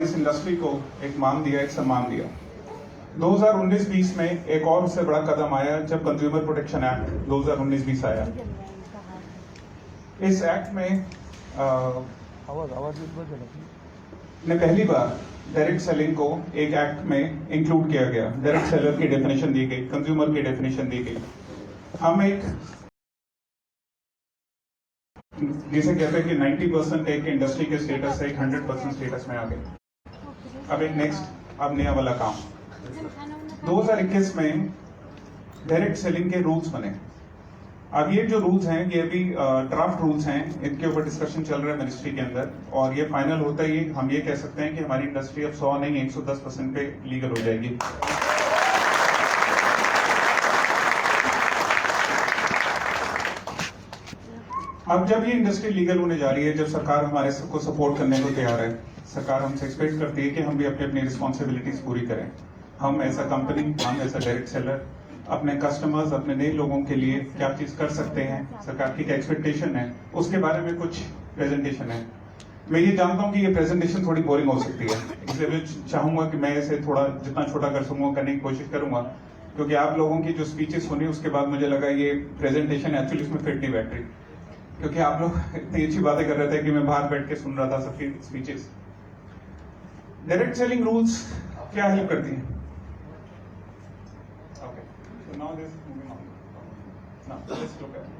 इस इंडस्ट्री को एक मान दिया, एक सम्मान दिया। 2019-20 में एक और उससे बड़ा कदम आया जब कंज्यूमर प्रोटेक्शन एक्ट 2019-20 आया। इस एक्ट में ने पहली बार डायरेक्ट सेलिंग को एक एक्ट में इंक्लूड किया गया। डायरेक्ट सेलर की डेफिनेशन दी गई, कंज्यूमर की डेफिनेशन दी गई। हम एक जिसे कहते हैं कि 90% एक इंडस्ट्री के स्टेटस से एक 100% स्टेटस में आ गए। अब एक नेक्स्ट अब नया वाला काम 2021 में डायरेक्ट सेलिंग के रूल्स बने। अब ये जो रूल्स हैं ये अभी ड्राफ्ट रूल्स हैं, इनके ऊपर डिस्कशन चल रहा है मिनिस्ट्री के अंदर, और ये फाइनल होता ही हम ये कह सकते हैं कि हमारी इंडस्ट्री अब 100 नहीं 110% पे लीगल हो जाएगी। अब जब ये इंडस्ट्री लीगल होने जा रही है, जब सरकार हमारे सबको सपोर्ट करने को तैयार है, सरकार हमसे एक्सपेक्ट करती है कि हम भी अपनी रिस्पॉन्सिबिलिटीज पूरी करें। हम ऐसा कंपनी, हम ऐसा डायरेक्ट सेलर अपने कस्टमर्स, अपने नए लोगों के लिए क्या चीज कर सकते हैं, सरकार की क्या एक्सपेक्टेशन है, उसके बारे में कुछ प्रेजेंटेशन है। मैं ये जानता हूं कि ये प्रेजेंटेशन थोड़ी बोरिंग हो सकती है, इसलिए मैं चाहूंगा कि मैं इसे थोड़ा जितना छोटा कर सकूंगा करने की कोशिश करूंगा, क्योंकि आप लोगों की जो स्पीचेस सुनी उसके बाद मुझे लगा ये प्रेजेंटेशन एक्चुअली इसमें फिट नहीं बैठ रही, क्योंकि आप लोग इतनी अच्छी बातें कर रहे थे कि मैं बाहर बैठ के सुन रहा था सबकी स्पीचेस। डायरेक्ट सेलिंग रूल्स क्या हेल्प करती हैं? Now this is moving on. Now let's look at it.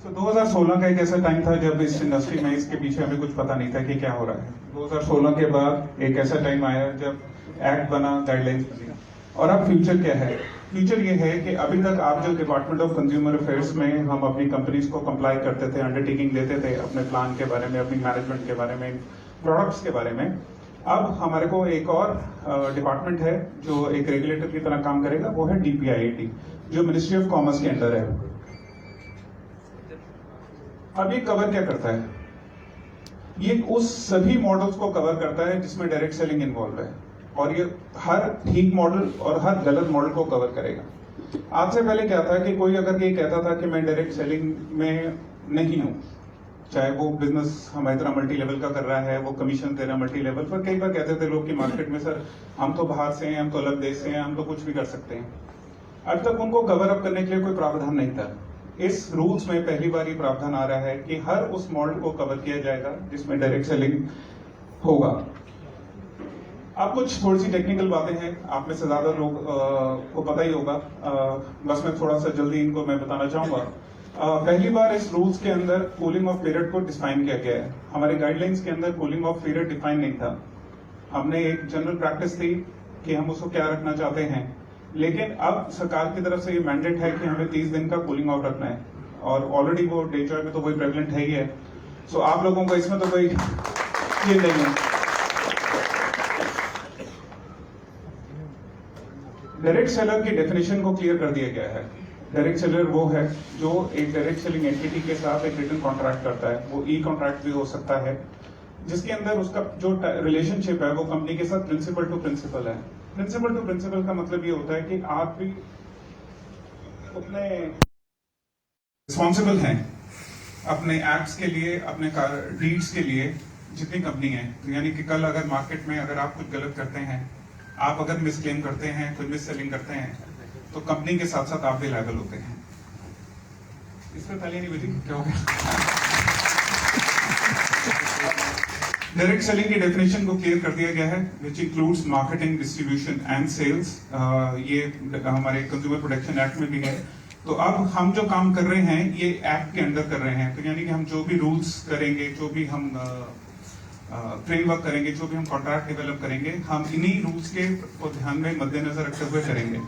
So 2016 का एक ऐसा टाइम था जब इस इंडस्ट्री में इसके पीछे हमें कुछ पता नहीं था कि क्या हो रहा है। 2016 के बाद एक ऐसा टाइम आया जब एक्ट बना, गाइडलाइंस बनी, और अब फ्यूचर क्या है? फ्यूचर ये है कि अभी तक आप जो डिपार्टमेंट ऑफ कंज्यूमर अफेयर्स में हम अपनी कंपनीज को कंप्लाई करते थे, अंडरटेकिंग देते थे अपने प्लान के बारे में, अपनी मैनेजमेंट के बारे में, प्रोडक्ट्स के बारे में, अब हमारे को एक और डिपार्टमेंट है जो एक रेगुलेटर की तरह काम करेगा, वो है DPIIT, जो मिनिस्ट्री ऑफ कॉमर्स के अंडर है। अब ये कवर क्या करता है? ये उस सभी मॉडल्स को कवर करता है जिसमें डायरेक्ट सेलिंग इन्वॉल्व है, और ये हर ठीक मॉडल और हर गलत मॉडल को कवर करेगा। आज से पहले क्या था कि कोई अगर ये कहता था कि मैं डायरेक्ट सेलिंग में नहीं हूं, चाहे वो बिजनेस हमारी तरह मल्टी लेवल का कर रहा है, वो कमीशन दे रहा है मल्टी लेवल पर, कई बार कहते थे लोग कि मार्केट में सर हम तो बाहर से हैं, हम तो अलग देश से हैं, हम तो कुछ भी कर सकते हैं। अब तक उनको कवर अप करने के लिए कोई प्रावधान नहीं था। इस रूल्स में पहली बार ये प्रावधान आ रहा है कि हर उस मॉडल को कवर किया जाएगा जिसमें डायरेक्ट सेलिंग होगा। अब कुछ थोड़ी सी टेक्निकल बातें हैं, आप में से ज्यादा लोग को पता ही होगा, बस मैं थोड़ा सा जल्दी इनको मैं बताना चाहूंगा। पहली बार इस रूल्स के अंदर कूलिंग ऑफ पीरियड को डिफाइन किया गया है। हमारे गाइडलाइंस के अंदर कूलिंग ऑफ पीरियड डिफाइन नहीं था। हमने एक जनरल प्रैक्टिस थी कि हम उसको क्या रखना चाहते हैं, लेकिन अब सरकार की तरफ से ये मैंडेट है कि हमें 30 दिन का कूलिंग ऑफ रखना है, और ऑलरेडी वो डे जॉय में तो वही प्रेवलेंट है ही है। सो आप लोगों को इसमें तो कोई ये नहीं है। डायरेक्ट सेलर की डेफिनेशन को क्लियर कर दिया गया है। डायरेक्ट सेलर वो है जो एक डायरेक्ट सेलिंग एंटिटी के साथ एक रिटन कॉन्ट्रैक्ट करता है, वो ई कॉन्ट्रैक्ट भी हो सकता है, जिसके अंदर उसका जो रिलेशनशिप है वो कंपनी के साथ प्रिंसिपल टू प्रिंसिपल है। प्रिंसिपल टू प्रिंसिपल का मतलब ये होता है कि आप भी अपने रिस्पॉन्सिबल हैं अपने एक्ट्स के लिए, अपने डीड्स के लिए, जितनी कंपनी है। यानी कि कल अगर मार्केट में अगर आप कुछ गलत करते हैं, आप अगर मिसक्लेम करते हैं, कुछ मिस सेलिंग करते हैं, तो कंपनी के साथ साथ आप भी लायबल होते हैं। इसमें तालियां नहीं बजी, क्या हो गया? डायरेक्ट सेलिंग की डेफिनेशन को क्लियर कर दिया गया है, which includes marketing, distribution and sales. ये हमारे कंज्यूमर प्रोटेक्शन एक्ट में भी है। तो अब हम जो काम कर रहे हैं ये एक्ट के अंदर कर रहे हैं, तो यानी कि हम जो भी रूल्स करेंगे, जो भी हम फ्रेमवर्क करेंगे, जो भी हम कॉन्ट्रैक्ट डेवलप करेंगे, हम इन्हीं रूल्स के को ध्यान में मद्देनजर रखते हुए करेंगे।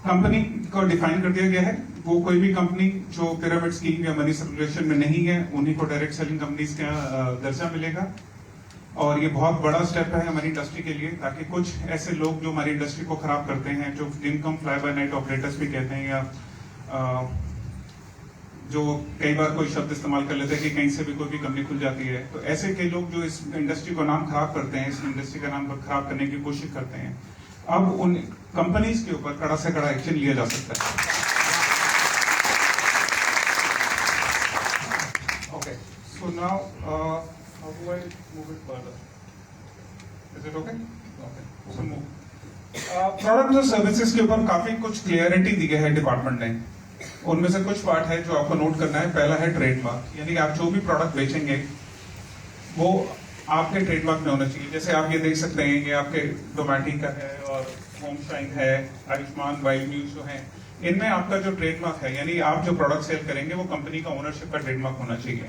कंपनी को डिफाइन कर दिया गया है, वो कोई भी कंपनी जो पिरामिड स्कीम या मनी सर्कुलेशन में नहीं है, उन्हीं को डायरेक्ट सेलिंग कंपनीज का दर्जा मिलेगा। और ये बहुत बड़ा स्टेप है हमारी इंडस्ट्री के लिए, ताकि कुछ ऐसे लोग जो हमारी इंडस्ट्री को खराब करते हैं, जो जिनको हम फ्लाई बाय नाइट ऑपरेटर्स भी कहते हैं, या जो कई बार कोई शब्द इस्तेमाल कर लेते हैं कि कहीं से भी कोई भी कंपनी खुल जाती है, तो ऐसे कई लोग जो इस इंडस्ट्री को नाम खराब करते हैं, इस इंडस्ट्री का नाम खराब करने की कोशिश करते हैं, अब उन कंपनीज के ऊपर कड़ा से कड़ा एक्शन लिया जा सकता है। Okay, so now How do I move it further? Is it okay? Okay. So move. Product और सर्विसेज के ऊपर काफी कुछ क्लियरिटी दी गई है डिपार्टमेंट ने। उनमें से कुछ पार्ट है जो आपको नोट करना है। पहला है ट्रेडमार्क, यानी आप जो भी प्रोडक्ट बेचेंगे वो आपके ट्रेडमार्क में होना चाहिए। जैसे आप ये देख सकते हैं कि आपके डोमेटिक का है और होमशाइन है, आयुष्मान, वाइल्ड न्यूज जो है, इनमें आपका जो ट्रेडमार्क है, यानी आप जो प्रोडक्ट सेल करेंगे वो कंपनी का ओनरशिप का ट्रेडमार्क होना चाहिए।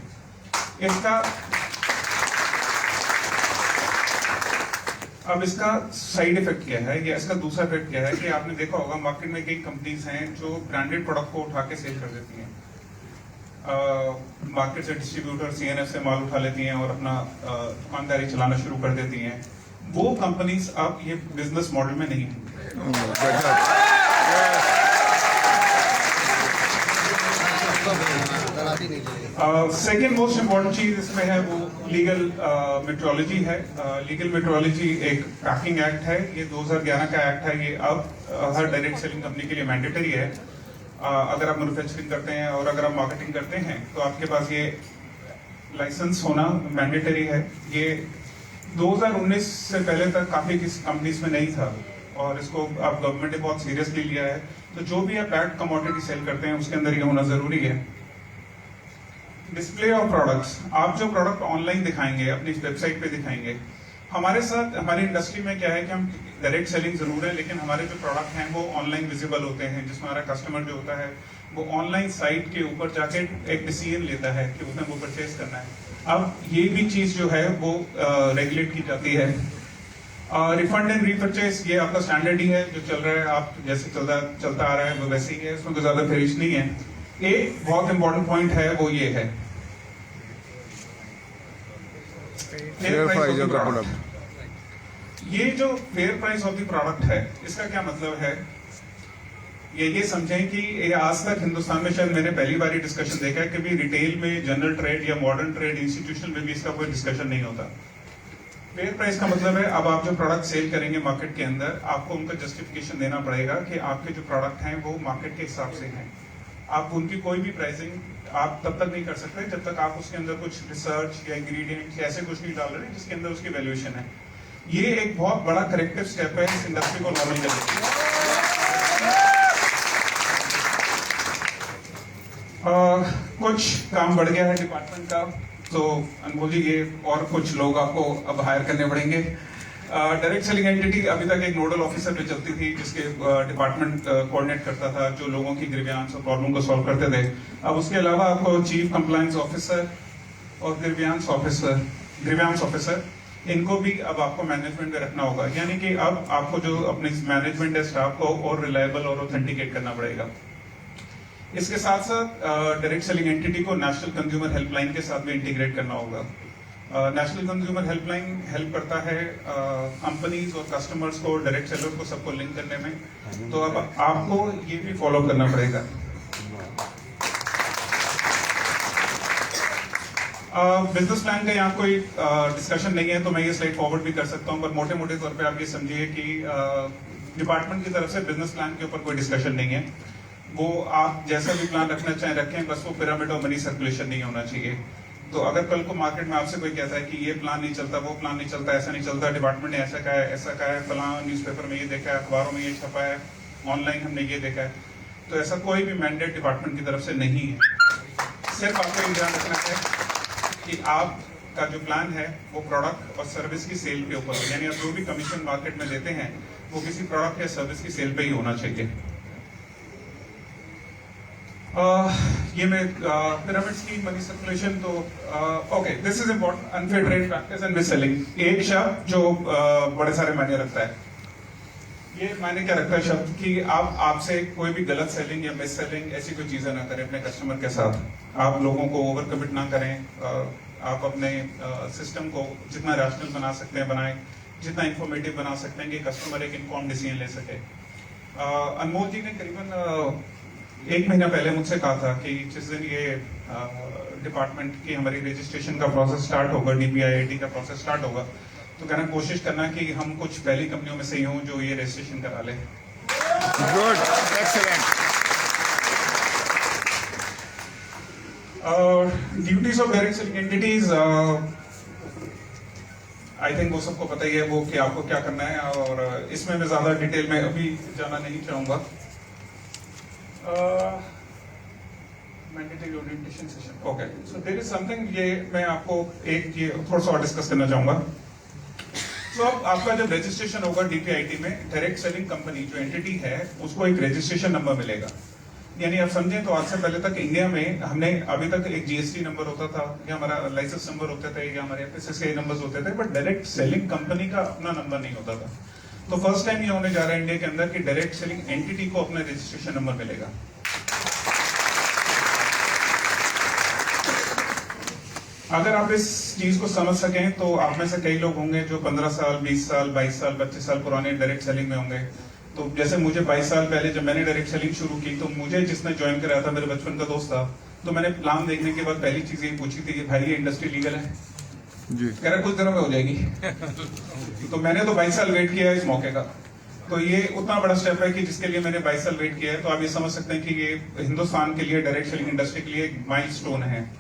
इसका साइड इफेक्ट क्या है, या इसका दूसरा इफेक्ट क्या है कि आपने देखा होगा मार्केट में कई कंपनीज हैं जो ब्रांडेड प्रोडक्ट को उठा के सेल कर देती हैं। मार्केट से डिस्ट्रीब्यूटर सीएनएफ से माल उठा लेती हैं और अपना दुकानदारी चलाना शुरू कर देती हैं। वो कंपनीज अब ये बिजनेस मॉडल में नहीं है। सेकेंड मोस्ट इम्पोर्टेंट चीज इसमें है वो लीगल मेट्रोलॉजी है। लीगल मेट्रोलॉजी एक पैकिंग एक्ट है, ये 2011 का एक्ट है। ये अब हर डायरेक्ट सेलिंग कंपनी के लिए मैंडेटरी है। अगर आप मैन्युफैक्चरिंग करते हैं और अगर आप मार्केटिंग करते हैं तो आपके पास ये लाइसेंस होना मैंडेटरी है। ये 2019 से पहले तक काफी कंपनीज में नहीं था और इसको अब गवर्नमेंट ने बहुत सीरियसली लिया है। तो जो भी आप पैक्ड कमोडिटी सेल करते हैं उसके अंदर ये होना जरूरी है। डिस्प्ले ऑफ प्रोडक्ट्स, आप जो प्रोडक्ट ऑनलाइन दिखाएंगे, अपनी वेबसाइट पे दिखाएंगे। हमारे साथ हमारी इंडस्ट्री में क्या है कि हम डायरेक्ट सेलिंग जरूर है, लेकिन हमारे जो प्रोडक्ट हैं वो ऑनलाइन विजिबल होते हैं, जिसमें हमारा कस्टमर जो होता है वो ऑनलाइन साइट के ऊपर जाके एक डिसीजन लेता है कि उसने वो परचेज करना है। अब ये भी चीज जो है वो रेगुलेट की जाती है। रिफंड एंड रीपरचेज, ये आपका स्टैंडर्ड ही है जो चल रहा है, आप जैसे चलता आ रहा है वो वैसे ही है, इसमें कोई ज्यादा फेरिश नहीं है। एक बहुत इंपॉर्टेंट पॉइंट है वो ये है fair price of the product. ये जो fair price of the product है, इसका क्या मतलब है? ये समझें कि ये आज तक हिंदुस्तान में शायद मैंने पहली बार डिस्कशन देखा है कि भी रिटेल में, जनरल ट्रेड या मॉडर्न ट्रेड, इंस्टीट्यूशनल में भी इसका कोई डिस्कशन नहीं होता। फेयर प्राइस का मतलब है अब आप जो प्रोडक्ट सेल करेंगे मार्केट के अंदर, आपको उनका जस्टिफिकेशन देना पड़ेगा कि आपके जो प्रोडक्ट हैं वो मार्केट के हिसाब से हैं। आप उनकी कोई भी प्राइसिंग आप तब तक नहीं कर सकते जब तक आप उसके अंदर कुछ रिसर्च या इंग्रेडिएंट्स या ऐसे कुछ नहीं डाल रहे जिसके अंदर उसकी वैल्यूएशन है। ये एक बहुत बड़ा करेक्टिव स्टेप है इस इंडस्ट्री को नॉर्मल करने के लिए। कुछ काम बढ़ गया है डिपार्टमेंट का, तो अनमोल जी ये और कुछ लोग आपको अब हायर करने पड़ेंगे। डायरेक्ट सेलिंग एंटिटी अभी तक एक नोडल ऑफिसर पे चलती थी जिसके डिपार्टमेंट कोऑर्डिनेट करता था, जो लोगों की ग्रीवियांस और प्रॉब्लम को सॉल्व करते थे। अब उसके अलावा आपको चीफ कंप्लायंस ऑफिसर और ग्रीवियांस ऑफिसर इनको भी अब आपको मैनेजमेंट में रखना होगा, यानी कि अब आपको जो अपने मैनेजमेंट है स्टाफ को और रिलायबल और ऑथेंटिकेट करना पड़ेगा। इसके साथ साथ डायरेक्ट सेलिंग एंटिटी को नेशनल कंज्यूमर हेल्पलाइन के साथ भी इंटीग्रेट करना होगा। नेशनल कंज्यूमर हेल्पलाइन हेल्प करता है कंपनीज और कस्टमर्स को, डायरेक्ट सेलर को, सबको लिंक करने में। तो अब आपको ये भी फॉलो करना पड़ेगा। बिजनेस प्लान का यहाँ कोई डिस्कशन नहीं है तो मैं ये स्लाइड फॉरवर्ड भी कर सकता हूँ, पर मोटे मोटे तौर पे आप ये समझिए कि डिपार्टमेंट की तरफ से बिजनेस प्लान के ऊपर कोई डिस्कशन नहीं है। वो आप जैसा भी प्लान रखना चाहें रखें, बस वो पिरामिड और मनी सर्कुलेशन नहीं होना चाहिए। तो अगर कल को मार्केट में आपसे कोई कहता है कि ये प्लान नहीं चलता, वो प्लान नहीं चलता, ऐसा नहीं चलता, डिपार्टमेंट ने ऐसा कहा है, फलां न्यूज़पेपर में ये देखा है, अखबारों में ये छपा है, ऑनलाइन हमने ये देखा है, तो ऐसा कोई भी मैंडेट डिपार्टमेंट की तरफ से नहीं है। सिर्फ आपको ये ध्यान रखना है कि आपका जो प्लान है वो प्रोडक्ट और सर्विस की सेल के ऊपर हो, यानी आप जो भी कमीशन मार्केट में देते हैं वो किसी प्रोडक्ट या सर्विस की सेल पे ही होना चाहिए। ये मैं पिरामिड स्कीम, मनी सर्कुलेशन, तो okay, this is important, unfair trade practice and misselling. एक शब्द जो बड़े सारे मायने रखता है। ये मायने क्या रखता है शब्द कि आपसे कोई भी गलत सेलिंग या मिस सेलिंग ऐसी कोई चीजें ना करें अपने कस्टमर के साथ। आप लोगों को ओवर कमिट ना करें। आप अपने सिस्टम को जितना रैशनल बना सकते हैं बनाएं, जितना इंफॉर्मेटिव बना सकते हैं कि कस्टमर एक इन्फॉर्म डिसीजन ले सके। अनमोल जी ने करीबन 1 महीना पहले मुझसे कहा था कि जिस दिन ये डिपार्टमेंट की हमारी रजिस्ट्रेशन का प्रोसेस स्टार्ट होगा, DPIIT का प्रोसेस स्टार्ट होगा, तो कहना कोशिश करना कि हम कुछ पहली कंपनियों में से ही हों जो ये रजिस्ट्रेशन करा ले। Good, excellent. Duties of direct selling entities, I think वो सबको पता ही है वो कि आपको क्या करना है, और इसमें मैं ज्यादा डिटेल में अभी जाना नहीं चाहूंगा। Mandatory orientation session, okay, so there is something, ये मैं आपको एक ये थोड़ा सा और डिस्कस करना चाहूंगा। तो अब आपका जब रजिस्ट्रेशन होगा डीपीआईटी में, डायरेक्ट सेलिंग कंपनी जो एंटिटी है उसको एक रजिस्ट्रेशन नंबर मिलेगा। यानी आप समझें तो आज से पहले तक इंडिया में हमने अभी तक एक जीएसटी नंबर होता था, या हमारा लाइसेंस नंबर होते थे, या हमारे एफएसएसआई नंबर्स होते थे, बट डायरेक्ट सेलिंग कंपनी का अपना नंबर नहीं होता था। तो फर्स्ट टाइम ये होने जा रहा है इंडिया के अंदर कि डायरेक्ट सेलिंग एंटिटी को अपना रजिस्ट्रेशन नंबर मिलेगा। अगर आप इस चीज को समझ सकें तो आप में से कई लोग होंगे जो 15 साल, 20 साल, 22 साल, 25 साल पुराने डायरेक्ट सेलिंग में होंगे। तो जैसे मुझे 22 साल पहले जब मैंने डायरेक्ट सेलिंग शुरू की, तो मुझे जिसने ज्वाइन कराया था मेरे बचपन का दोस्त था। तो मैंने प्लान देखने के बाद पहली चीज ये पूछी थी कि भाई ये इंडस्ट्री लीगल है? जी कह रहा कुछ दिनों में हो जाएगी। तो मैंने तो 22 साल वेट किया इस मौके का। तो ये उतना बड़ा स्टेप है कि जिसके लिए मैंने 22 साल वेट किया है। तो आप ये समझ सकते हैं कि ये हिंदुस्तान के लिए, डायरेक्ट सेलिंग इंडस्ट्री के लिए एक माइलस्टोन है।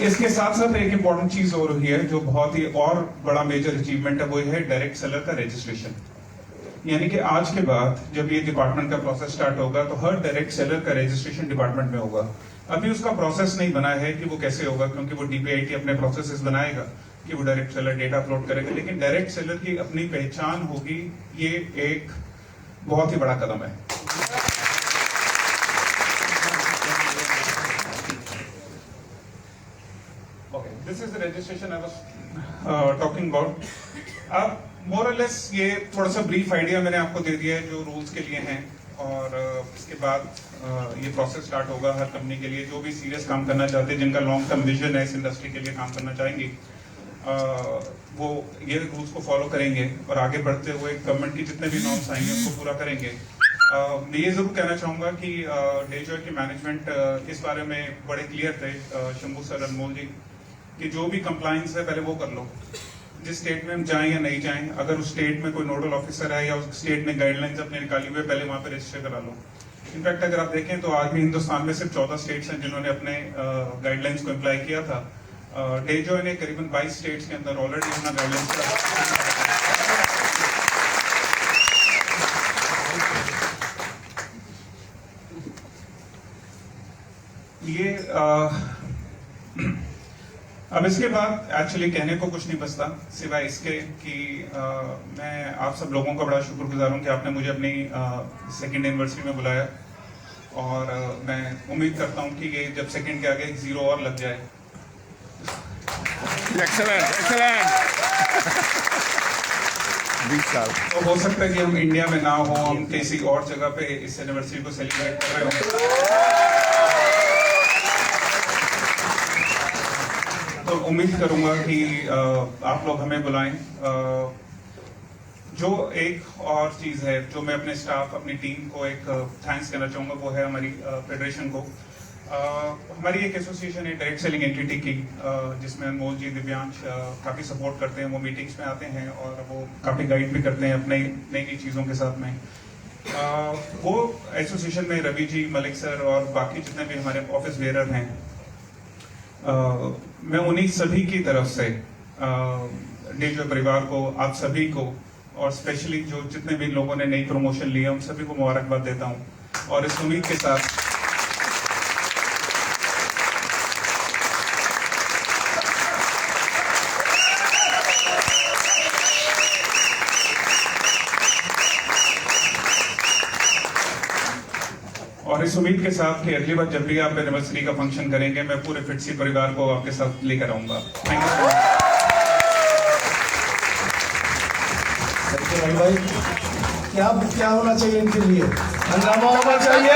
इसके साथ साथ एक इंपॉर्टेंट चीज हो रही है जो बहुत ही और बड़ा मेजर अचीवमेंट है, वो है डायरेक्ट सेलर का रजिस्ट्रेशन। यानी कि आज के बाद जब ये डिपार्टमेंट का प्रोसेस स्टार्ट होगा तो हर डायरेक्ट सेलर का रजिस्ट्रेशन डिपार्टमेंट में होगा। अभी उसका प्रोसेस नहीं बना है कि वो कैसे होगा, क्योंकि वो डीपीआईटी अपने प्रोसेसेस बनाएगा कि वो डायरेक्ट सेलर डेटा अपलोड करेगा, लेकिन डायरेक्ट सेलर की अपनी पहचान होगी। ये एक बहुत ही बड़ा कदम है। This is the registration I was talking about. अब more or less ये थोड़ा सा ब्रीफ आइडिया मैंने आपको दे दिया है जो रूल्स के लिए हैं, और इसके बाद ये प्रोसेस स्टार्ट होगा हर कंपनी के लिए जो भी सीरियस काम करना चाहते हैं, जिनका लॉन्ग टर्म विजन है, इस इंडस्ट्री के लिए काम करना चाहेंगे, वो ये रूल्स को फॉलो करेंगे और आगे बढ़ते हुए गवर्नमेंट की जितने भी नॉर्म्स आएंगे उनको पूरा करेंगे। मैं ये जरूर कहना चाहूंगा कि डेजॉय की मैनेजमेंट इस बारे में बड़े क्लियर थे, शंभू सर, अनमोल जी, कि जो भी कंप्लायंस है पहले वो कर लो। जिस स्टेट में हम जाएं या नहीं जाएं, अगर उस स्टेट में कोई नोडल ऑफिसर है या उस स्टेट ने गाइडलाइंस अपने निकाली हुई है, पहले वहां पे रजिस्टर करा लो। इनफैक्ट अगर आप देखें तो आज भी हिंदुस्तान में सिर्फ 14 स्टेट्स हैं जिन्होंने अपने गाइडलाइंस को अप्लाई किया था। डेजॉय ने करीबन 22 स्टेट्स के अंदर ऑलरेडी अपना गाइडलाइंस ये अब इसके बाद एक्चुअली कहने को कुछ नहीं बचता सिवाय इसके कि मैं आप सब लोगों का बड़ा शुक्रगुजार हूं कि आपने मुझे अपनी सेकेंड एनिवर्सरी में बुलाया, और मैं उम्मीद करता हूं कि ये जब सेकेंड के आगे 0 और लग जाए। Excellent, excellent. 20 साल तो हो सकता है कि हम इंडिया में ना हो, हम किसी और जगह पे इस एनिवर्सरी को सेलिब्रेट कर रहे हों। तो उम्मीद करूंगा कि आप लोग हमें बुलाएं। जो एक और चीज है जो मैं अपने स्टाफ, अपनी टीम को एक थैंक्स कहना चाहूंगा, वो है हमारी फेडरेशन को। हमारी एक एसोसिएशन है डायरेक्ट सेलिंग एंटिटी की, जिसमें अनमोल जी, दिव्यांश काफी सपोर्ट करते हैं। वो मीटिंग्स में आते हैं और वो काफी गाइड भी करते हैं अपने नई नई चीजों के साथ में। वो एसोसिएशन में रवि जी, मलिक सर और बाकी जितने भी हमारे ऑफिस बेरर हैं, मैं उन्हीं सभी की तरफ से डेजॉय परिवार को, आप सभी को, और स्पेशली जो जितने भी लोगों ने नई प्रमोशन ली है उन सभी को मुबारकबाद देता हूं। और इस उम्मीद के साथ कि अगली बार जब भी आप एनिवर्सरी का फंक्शन करेंगे, मैं पूरे फिटसी परिवार को आपके साथ लेकर आऊंगा। Thank you so much. भाई क्या होना चाहिए इनके लिए? हंगामा होना चाहिए।